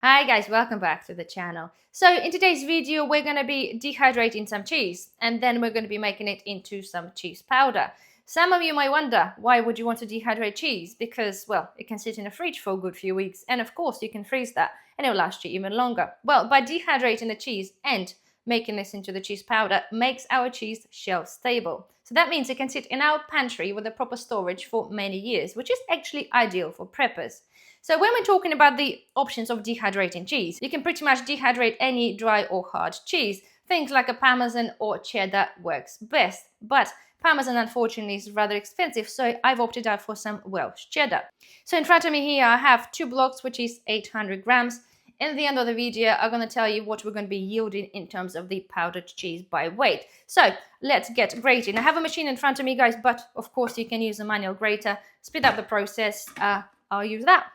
Hi guys, welcome back to the channel. So in today's video, we're going to be dehydrating some cheese and then we're going to be making it into some cheese powder. Some of you might wonder, why would you want to dehydrate cheese? Because, well, it can sit in the fridge for a good few weeks and of course you can freeze that and it'll last you even longer. Well, by dehydrating the cheese and making this into the cheese powder makes our cheese shelf stable. So that means it can sit in our pantry with a proper storage for many years, which is actually ideal for preppers. So when we're talking about the options of dehydrating cheese, you can pretty much dehydrate any dry or hard cheese. Things like a Parmesan or cheddar works best, but Parmesan unfortunately is rather expensive, so I've opted out for some Welsh cheddar. So in front of me here I have 2 blocks, which is 800 grams. In the end of the video, I'm going to tell you what we're going to be yielding in terms of the powdered cheese by weight. So let's get grating. I have a machine in front of me, guys, but of course you can use a manual grater. Speed up the process. I'll use that.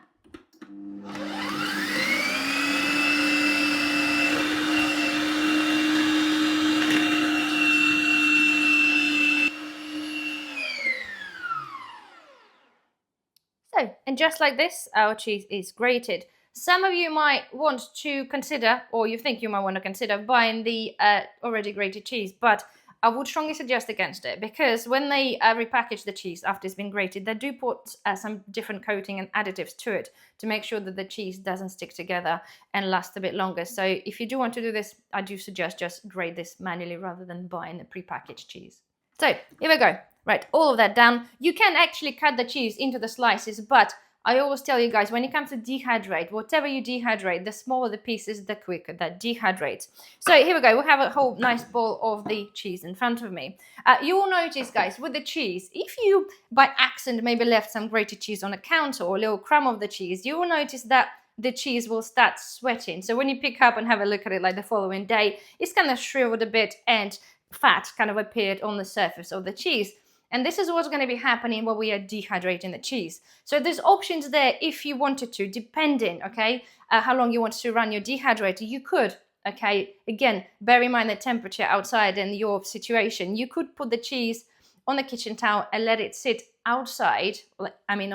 So, and just like this, our cheese is grated. Some of you might want to consider, or you think you might want to consider, buying the already grated cheese, but I would strongly suggest against it because when they repackage the cheese after it's been grated, they do put some different coating and additives to it to make sure that the cheese doesn't stick together and last a bit longer. So if you do want to do this, I do suggest just grate this manually rather than buying the prepackaged cheese. So here we go. Right, all of that done. You can actually cut the cheese into the slices, but I always tell you guys, when it comes to dehydrate, whatever you dehydrate, the smaller the pieces, the quicker that dehydrates. So here we go. We have a whole nice bowl of the cheese in front of me. You will notice, guys, with the cheese, if you by accident maybe left some grated cheese on a counter or a little crumb of the cheese, you will notice that the cheese will start sweating. So when you pick up and have a look at it like the following day, it's kind of shriveled a bit and fat kind of appeared on the surface of the cheese. And this is what's going to be happening when we are dehydrating the cheese. So there's options there if you wanted to, depending, okay, how long you want to run your dehydrator. You could, okay, again, bear in mind the temperature outside and your situation. You could put the cheese on the kitchen towel and let it sit outside, on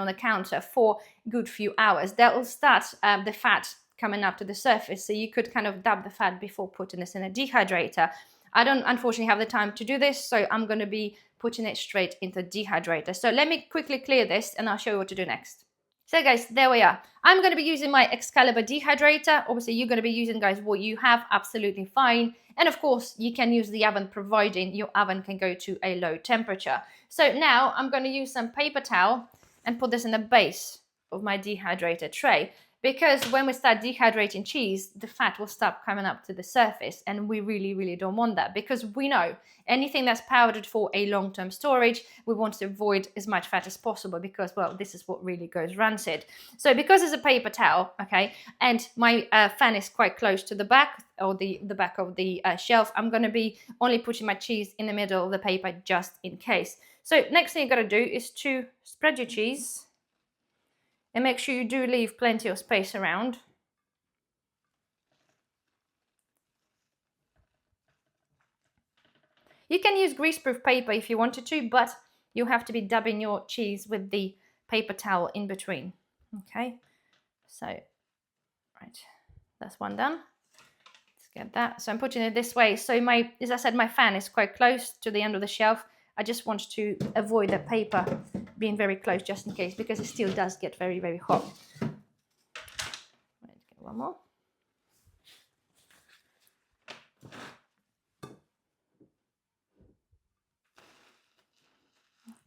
the counter for a good few hours. That will start the fat coming up to the surface. So you could kind of dab the fat before putting this in a dehydrator. I don't unfortunately have the time to do this, so I'm going to be putting it straight into the dehydrator. So let me quickly clear this and I'll show you what to do next. So guys, there we are. I'm going to be using my Excalibur dehydrator. Obviously, you're going to be using, guys, what you have, absolutely fine. And of course, you can use the oven, providing your oven can go to a low temperature. So now I'm going to use some paper towel and put this in the base of my dehydrator tray. Because when we start dehydrating cheese, the fat will start coming up to the surface, and we really, really don't want that, because we know anything that's powdered for a long-term storage, we want to avoid as much fat as possible because, well, this is what really goes rancid. So because it's a paper towel, okay, and my fan is quite close to the back, or the back of the shelf, I'm going to be only putting my cheese in the middle of the paper just in case. So next thing you got to do is to spread your cheese. And make sure you do leave plenty of space around. You can use greaseproof paper if you wanted to, but you have to be dabbing your cheese with the paper towel in between. Okay, so, right, that's one done. Let's get that. So I'm putting it this way. So as I said, my fan is quite close to the end of the shelf. I just want to avoid the paper being very close just in case, because it still does get very, very hot. Let's get one more.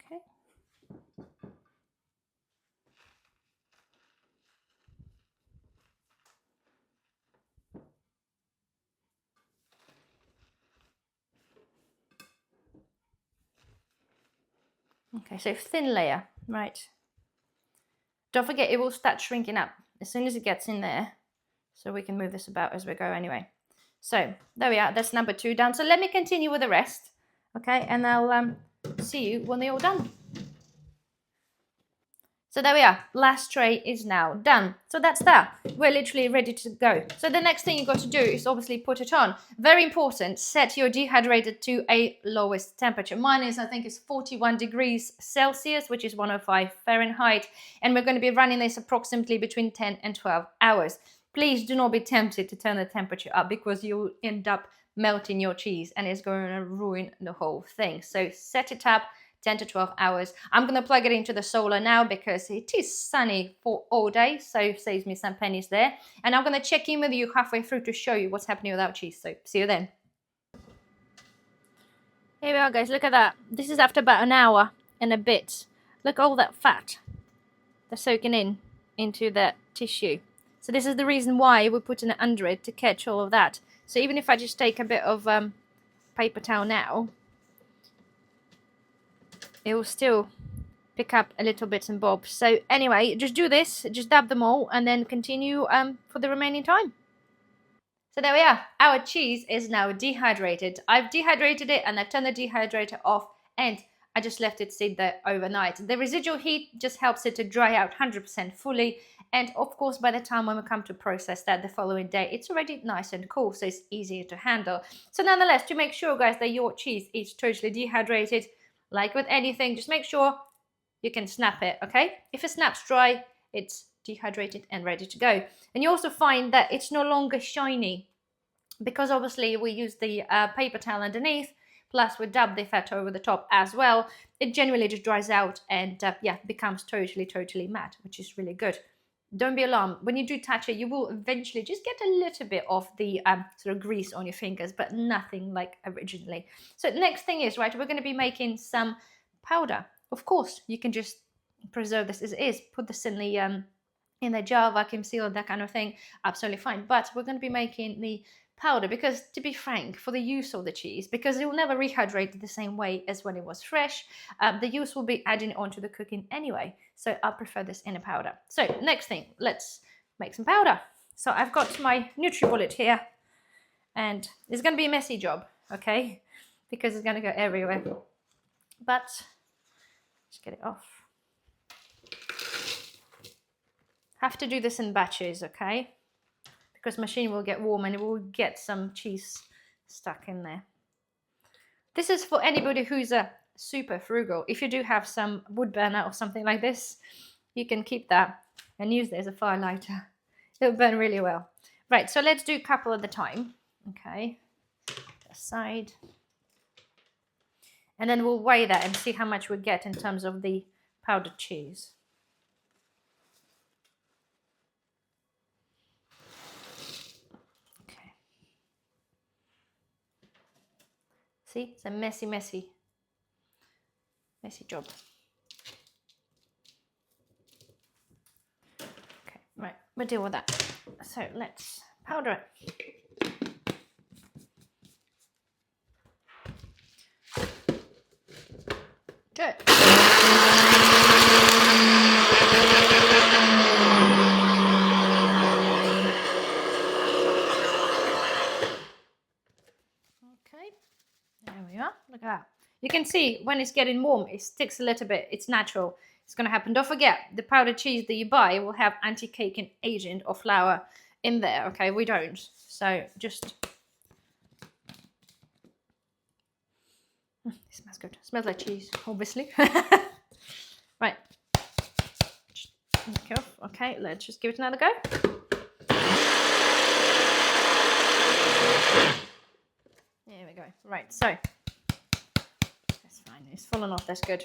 Okay. Okay, so thin layer, right. Don't forget, it will start shrinking up as soon as it gets in there. So we can move this about as we go anyway. So there we are, that's number 2 done. So let me continue with the rest, okay, and I'll see you when they're all done. So there we are, last tray is now done. So that's that, we're literally ready to go. So the next thing you got to do is obviously put it on. Very important, set your dehydrator to a lowest temperature. Mine is, I think, is 41 degrees Celsius, which is 105 Fahrenheit. And we're going to be running this approximately between 10 and 12 hours. please do not be tempted to turn the temperature up, because you'll end up melting your cheese and it's going to ruin the whole thing. So set it up 10 to 12 hours. I'm going to plug it into the solar now because it is sunny for all day, so it saves me some pennies there. And I'm going to check in with you halfway through to show you what's happening with our cheese. So see you then. Here we are, guys. Look at that. This is after about an hour and a bit. Look at all that fat that's soaking in into the tissue. So this is the reason why we're putting it under it, to catch all of that. So even if I just take a bit of paper towel now, it will still pick up a little bits and bobs. So anyway, just do this, just dab them all, and then continue for the remaining time. So there we are. Our cheese is now dehydrated. I've dehydrated it and I've turned the dehydrator off, and I just left it sit there overnight. The residual heat just helps it to dry out 100% fully. And of course, by the time when we come to process that the following day, it's already nice and cool, so it's easier to handle. So nonetheless, to make sure, guys, that your cheese is totally dehydrated, like with anything, just make sure you can snap it, okay? If it snaps dry, it's dehydrated and ready to go. And you also find that it's no longer shiny, because obviously we use the paper towel underneath, plus we dab the fat over the top as well. It generally just dries out and yeah, becomes totally matte, which is really good. Don't be alarmed. When you do touch it, you will eventually just get a little bit of the sort of grease on your fingers, but nothing like originally. So next thing is, right, we're going to be making some powder. Of course, you can just preserve this as it is, put this in the jar, vacuum seal, that kind of thing, absolutely fine. But we're going to be making the powder because, to be frank, for the use of the cheese, because it will never rehydrate the same way as when it was fresh, the use will be adding it onto the cooking anyway. So I prefer this in a powder. So next thing, let's make some powder. So I've got my NutriBullet here, and it's going to be a messy job, okay, because it's going to go everywhere. But let's get it off. Have to do this in batches, okay? Because machine will get warm and it will get some cheese stuck in there. This is for anybody who's a super frugal. If you do have some wood burner or something like this, you can keep that and use it as a fire lighter. It'll burn really well. Right, so let's do a couple at a time. Okay, aside. And then we'll weigh that and see how much we get in terms of the powdered cheese. See, it's a messy job. Okay, right, we'll deal with that. So let's powder it. Good. Okay. There we are. Look at that. You can see when it's getting warm, it sticks a little bit. It's natural. It's going to happen. Don't forget, the powdered cheese that you buy will have anti-caking agent or flour in there. Okay, we don't. So just... It smells good. It smells like cheese, obviously. Right. Okay, let's just give it another go. There we go. Right, so that's fine. It's fallen off. That's good.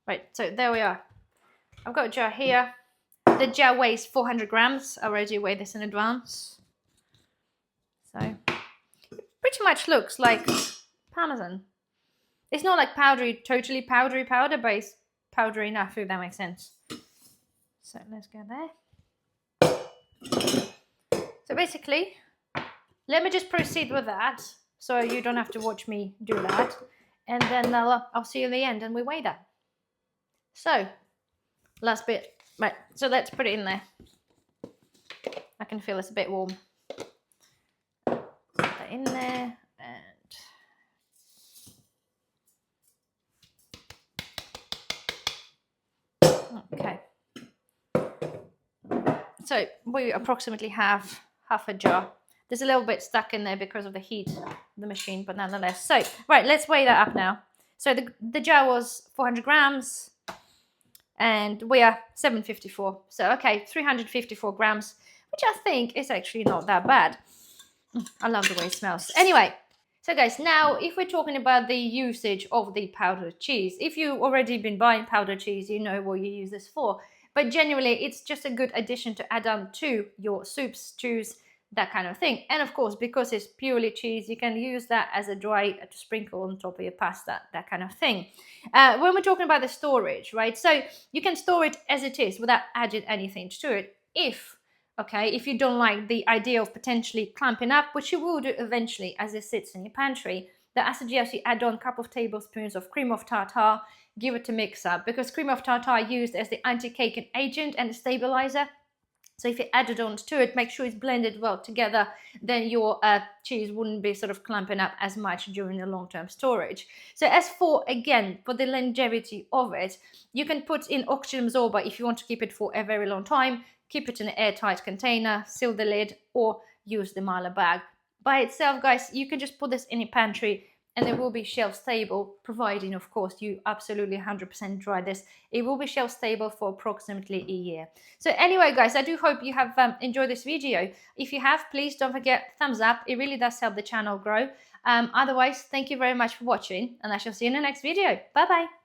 Right, so there we are. I've got a jar here. The jar weighs 400 grams. I already weighed this in advance. So it pretty much looks like Parmesan. It's not like powdery, totally powdery powder, but it's powdery enough, if that makes sense. So let's go there. So basically, let me just proceed with that, so you don't have to watch me do that. And then I'll see you in the end and we weigh that. So, last bit. Right, so let's put it in there. I can feel it's a bit warm. Put that in there. Okay. So we approximately have half a jar. There's a little bit stuck in there because of the heat of the machine, but nonetheless. So, right, let's weigh that up now. So the jar was 400 grams and we are 754. So, okay, 354 grams. which I think is actually not that bad. I love the way it smells. Anyway, so guys, now if we're talking about the usage of the powdered cheese, if you've already been buying powdered cheese, you know what you use this for. But generally, it's just a good addition to add on to your soups, stews, that kind of thing. And of course, because it's purely cheese, you can use that as a dry to sprinkle on top of your pasta, that kind of thing. When we're talking about the storage, right? So you can store it as it is without adding anything to it. If you don't like the idea of potentially clumping up, which you will do eventually as it sits in your pantry, then I suggest you add on a couple of tablespoons of cream of tartar, give it a mix up, because cream of tartar is used as the anti-caking agent and the stabilizer. So if you add it on to it, make sure it's blended well together, then your cheese wouldn't be sort of clumping up as much during the long-term storage. So as for, again, for the longevity of it, you can put in oxygen absorber if you want to keep it for a very long time. Keep it in an airtight container, seal the lid, or use the Mylar bag. By itself, guys, you can just put this in your pantry and it will be shelf stable, providing, of course, you absolutely 100% dry this. It will be shelf stable for approximately a year. So anyway, guys, I do hope you have enjoyed this video. If you have, please don't forget thumbs up. It really does help the channel grow. Otherwise, thank you very much for watching, and I shall see you in the next video. Bye-bye.